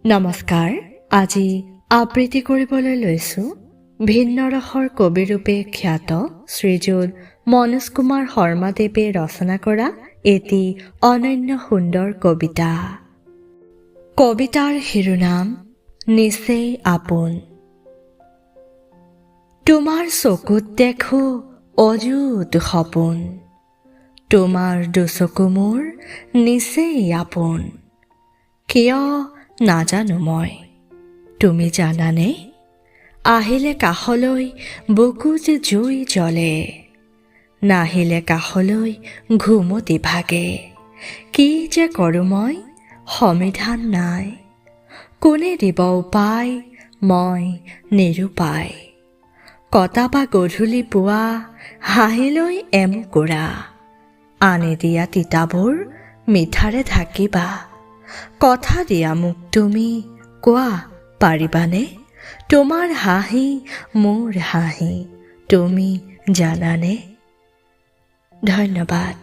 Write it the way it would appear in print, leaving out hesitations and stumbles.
নমস্কাৰ। আজি আবৃত্তি কৰিবলৈ লৈছো ভিন্ন ৰসৰ কবিৰূপে খ্যাত শ্ৰীযুত মনোজ কুমাৰ শৰ্মাদেৱে ৰচনা কৰা এটি অনন্য সুন্দৰ কবিতা। কবিতাৰ শিৰোনাম নিচেই আপোন। তোমাৰ চকুত দেখো অযুত সপোন, তোমাৰ দুচকু মোৰ নিচেই আপোন। কিয় নাজানো মই, তুমি জানানে? আহিলে কাষলৈ বুকুত জুই জ্বলে, নাহিলে কাষলৈ ঘুমতি ভাগে। কি যে কৰোঁ মই সমিধান নাই, কোনে দিব উপায় মই নিৰুপায়। কটাবা গধূলি পুৱা হাঁহিলৈ এমুকুৰা, আনি দিয়া তিতাবোৰ মিঠাৰে ঢাকিবা। কথা দিয়া মোক তুমি, কোৱা পাৰিবানে? তোমাৰ হাঁহি মোৰ হাঁহি তুমি জানানে? ধন্যবাদ।